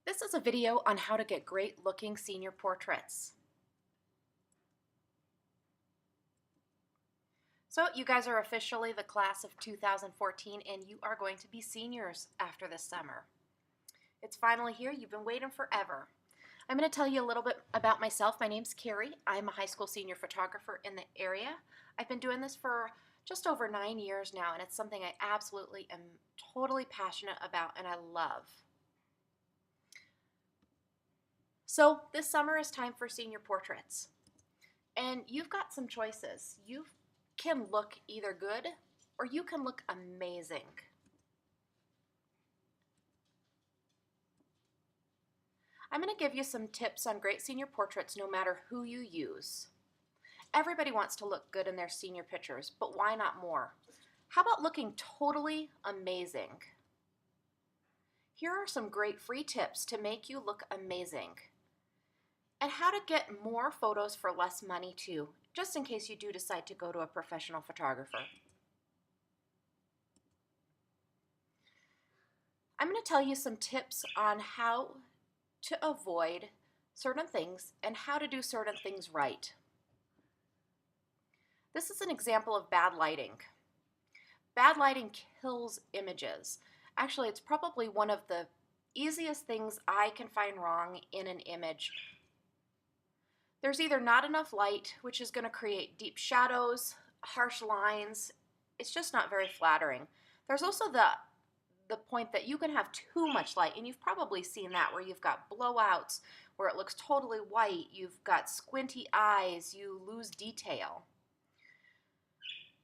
This is a video on how to get great looking senior portraits. So you guys are officially the class of 2014 and you are going to be seniors after this summer. It's finally here. You've been waiting forever. I'm going to tell you a little bit about myself. My name's Carrie. I'm a high school senior photographer in the area. I've been doing this for just over 9 years now, and it's something I absolutely am totally passionate about and I love. So this summer is time for senior portraits. And you've got some choices. You can look either good or you can look amazing. I'm going to give you some tips on great senior portraits no matter who you use. Everybody wants to look good in their senior pictures, but why not more? How about looking totally amazing? Here are some great free tips to make you look amazing. And how to get more photos for less money too, just in case you do decide to go to a professional photographer. I'm going to tell you some tips on how to avoid certain things and how to do certain things right. This is an example of bad lighting. Bad lighting kills images. Actually, it's probably one of the easiest things I can find wrong in an image. There's either not enough light, which is going to create deep shadows, harsh lines. It's just not very flattering. There's also the point that you can have too much light, and you've probably seen that where you've got blowouts, where it looks totally white, you've got squinty eyes, you lose detail.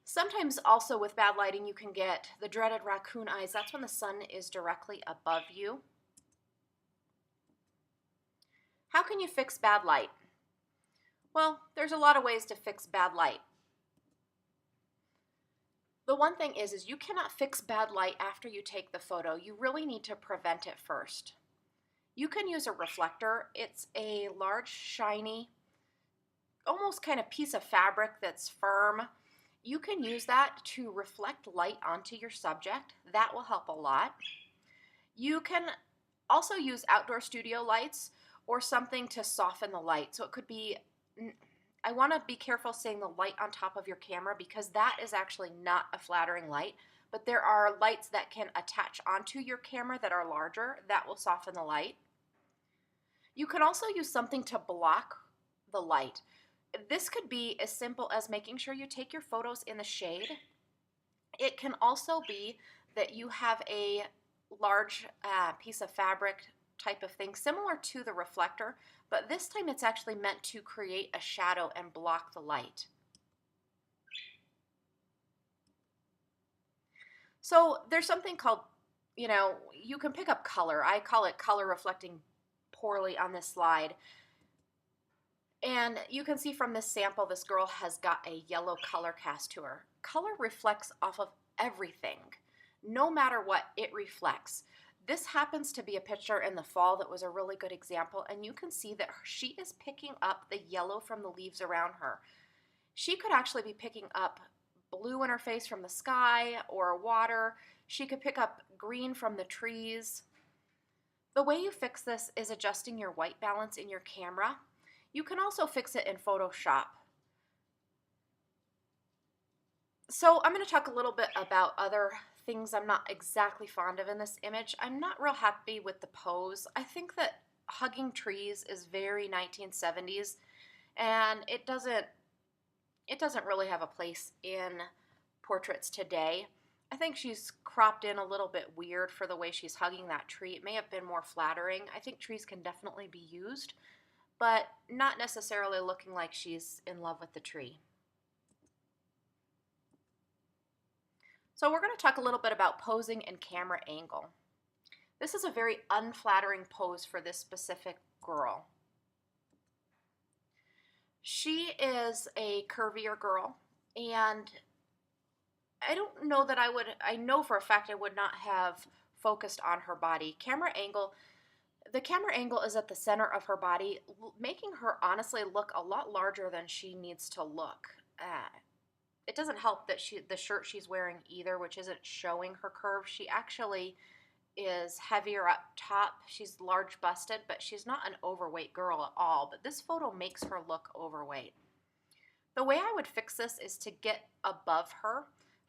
Sometimes also with bad lighting you can get the dreaded raccoon eyes. That's when the sun is directly above you. How can you fix bad light? Well, there's a lot of ways to fix bad light. The one thing is you cannot fix bad light after you take the photo. You really need to prevent it first. You can use a reflector. It's a large, shiny, almost kind of piece of fabric that's firm. You can use that to reflect light onto your subject. That will help a lot. You can also use outdoor studio lights or something to soften the light. So it could be, I want to be careful saying the light on top of your camera because that is actually not a flattering light, but there are lights that can attach onto your camera that are larger that will soften the light. You can also use something to block the light. This could be as simple as making sure you take your photos in the shade. It can also be that you have a large piece of fabric type of thing similar to the reflector, but this time it's actually meant to create a shadow and block the light. So there's something called, you can pick up color. I call it color reflecting poorly on this slide. And you can see from this sample, this girl has got a yellow color cast to her. Color reflects off of everything. No matter what, it reflects. This happens to be a picture in the fall that was a really good example, and you can see that she is picking up the yellow from the leaves around her. She could actually be picking up blue in her face from the sky or water. She could pick up green from the trees. The way you fix this is adjusting your white balance in your camera. You can also fix it in Photoshop. So I'm going to talk a little bit about other things I'm not exactly fond of in this image. I'm not real happy with the pose. I think that hugging trees is very 1970s, and it doesn't really have a place in portraits today. I think she's cropped in a little bit weird for the way she's hugging that tree. It may have been more flattering. I think trees can definitely be used, but not necessarily looking like she's in love with the tree. So we're going to talk a little bit about posing and camera angle. This is a very unflattering pose for this specific girl. She is a curvier girl, and I don't know that I know for a fact I would not have focused on her body. The camera angle is at the center of her body, making her honestly look a lot larger than she needs to look. It doesn't help that the shirt she's wearing either, which isn't showing her curves. She actually is heavier up top. She's large busted, but she's not an overweight girl at all. But this photo makes her look overweight. The way I would fix this is to get above her,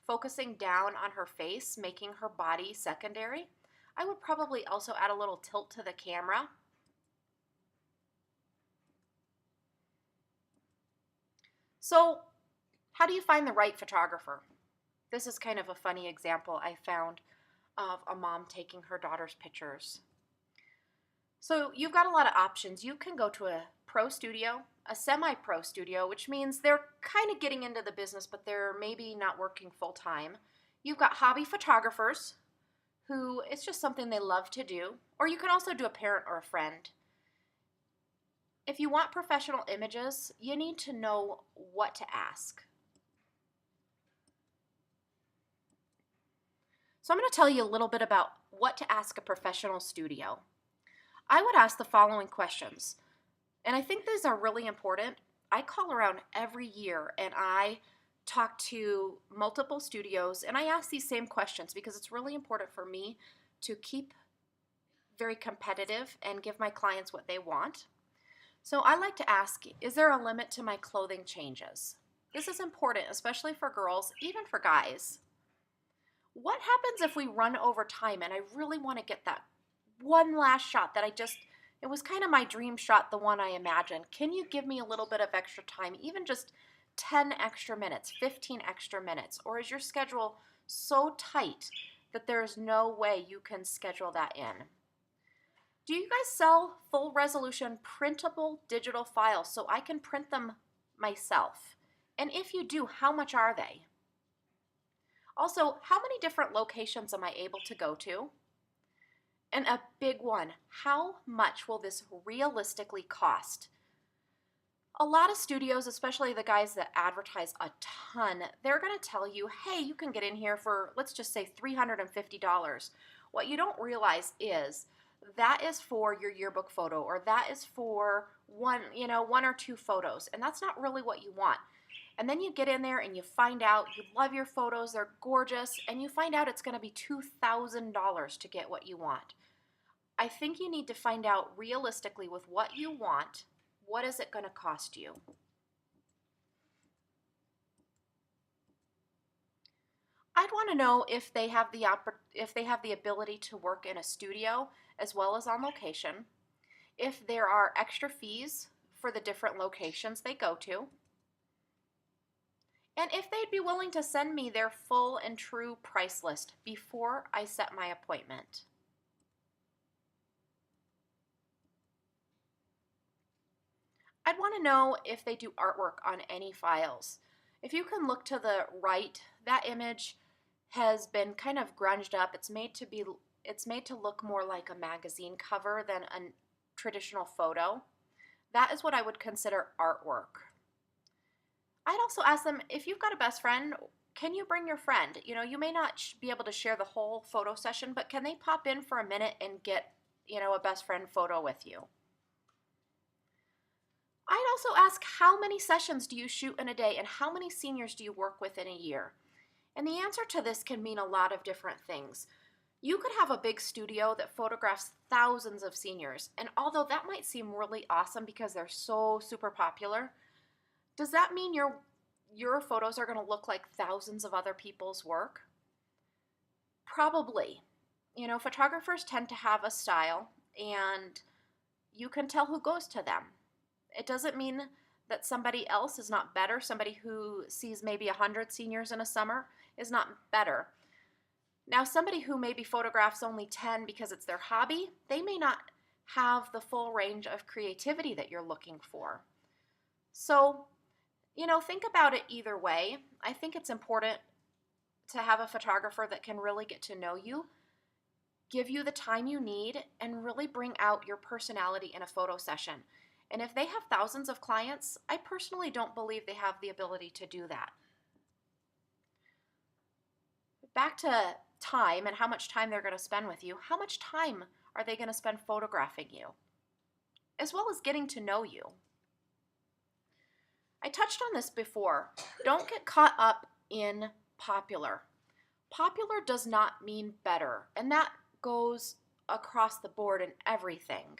focusing down on her face, making her body secondary. I would probably also add a little tilt to the camera. So, how do you find the right photographer? This is kind of a funny example I found of a mom taking her daughter's pictures. So you've got a lot of options. You can go to a pro studio, a semi-pro studio, which means they're kind of getting into the business, but they're maybe not working full time. You've got hobby photographers who it's just something they love to do, or you can also do a parent or a friend. If you want professional images, you need to know what to ask. So I'm going to tell you a little bit about what to ask a professional studio. I would ask the following questions, and I think these are really important. I call around every year and I talk to multiple studios and I ask these same questions because it's really important for me to keep very competitive and give my clients what they want. So I like to ask, is there a limit to my clothing changes? This is important, especially for girls, even for guys. What happens if we run over time and I really want to get that one last shot that it was kind of my dream shot, the one I imagined. Can you give me a little bit of extra time, even just 10 extra minutes, 15 extra minutes? Or is your schedule so tight that there's no way you can schedule that in? Do you guys sell full resolution printable digital files so I can print them myself? And if you do, how much are they? Also, how many different locations am I able to go to? And a big one, how much will this realistically cost? A lot of studios, especially the guys that advertise a ton, they're going to tell you, hey, you can get in here for, let's just say $350. What you don't realize is that is for your yearbook photo, or that is for one or two photos, and that's not really what you want. And then you get in there and you find out you love your photos, they're gorgeous, and you find out it's going to be $2,000 to get what you want. I think you need to find out realistically with what you want, what is it going to cost you? I'd want to know if they have the ability to work in a studio as well as on location, if there are extra fees for the different locations they go to, and if they'd be willing to send me their full and true price list before I set my appointment. I'd want to know if they do artwork on any files. If you can look to the right, that image has been kind of grunged up. It's made to look more like a magazine cover than a traditional photo. That is what I would consider artwork. I'd also ask them, if you've got a best friend, can you bring your friend? You may not be able to share the whole photo session, but can they pop in for a minute and get, a best friend photo with you? I'd also ask, how many sessions do you shoot in a day and how many seniors do you work with in a year? And the answer to this can mean a lot of different things. You could have a big studio that photographs thousands of seniors, and although that might seem really awesome because they're so super popular, does that mean your photos are going to look like thousands of other people's work? Probably. Photographers tend to have a style, and you can tell who goes to them. It doesn't mean that somebody else is not better. Somebody who sees maybe 100 seniors in a summer is not better. Now, somebody who maybe photographs only 10 because it's their hobby, they may not have the full range of creativity that you're looking for. So, think about it either way. I think it's important to have a photographer that can really get to know you, give you the time you need, and really bring out your personality in a photo session. And if they have thousands of clients, I personally don't believe they have the ability to do that. Back to time and how much time they're going to spend with you. How much time are they going to spend photographing you? As well as getting to know you. I touched on this before. Don't get caught up in popular. Popular does not mean better, and that goes across the board in everything.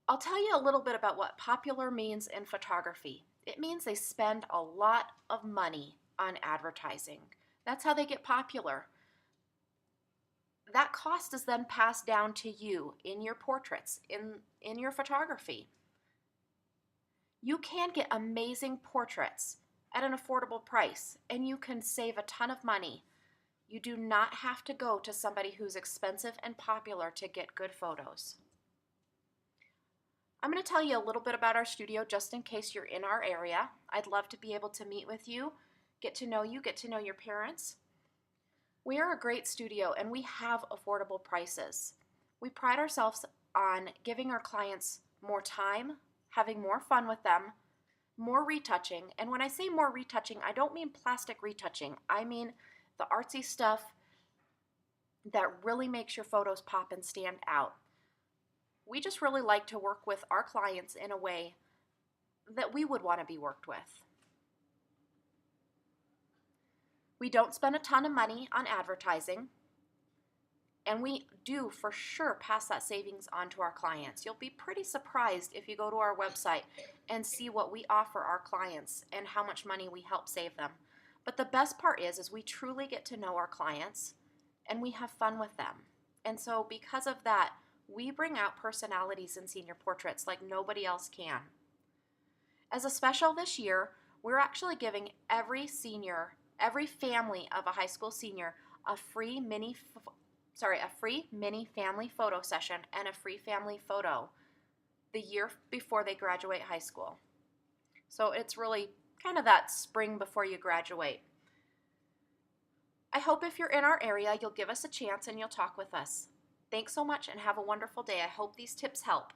I'll tell you a little bit about what popular means in photography. It means they spend a lot of money on advertising. That's how they get popular. That cost is then passed down to you in your portraits, in your photography. You can get amazing portraits at an affordable price, and you can save a ton of money. You do not have to go to somebody who's expensive and popular to get good photos. I'm going to tell you a little bit about our studio just in case you're in our area. I'd love to be able to meet with you, get to know your parents. We are a great studio and we have affordable prices. We pride ourselves on giving our clients more time, having more fun with them, more retouching. And when I say more retouching, I don't mean plastic retouching. I mean the artsy stuff that really makes your photos pop and stand out. We just really like to work with our clients in a way that we would want to be worked with. We don't spend a ton of money on advertising, and we do for sure pass that savings on to our clients. You'll be pretty surprised if you go to our website and see what we offer our clients and how much money we help save them. But the best part is we truly get to know our clients and we have fun with them. And so because of that, we bring out personalities in senior portraits like nobody else can. As a special this year, we're actually giving every family of a high school senior a free mini family photo session and a free family photo the year before they graduate high school. So it's really kind of that spring before you graduate. I hope if you're in our area, you'll give us a chance and you'll talk with us. Thanks so much and have a wonderful day. I hope these tips help.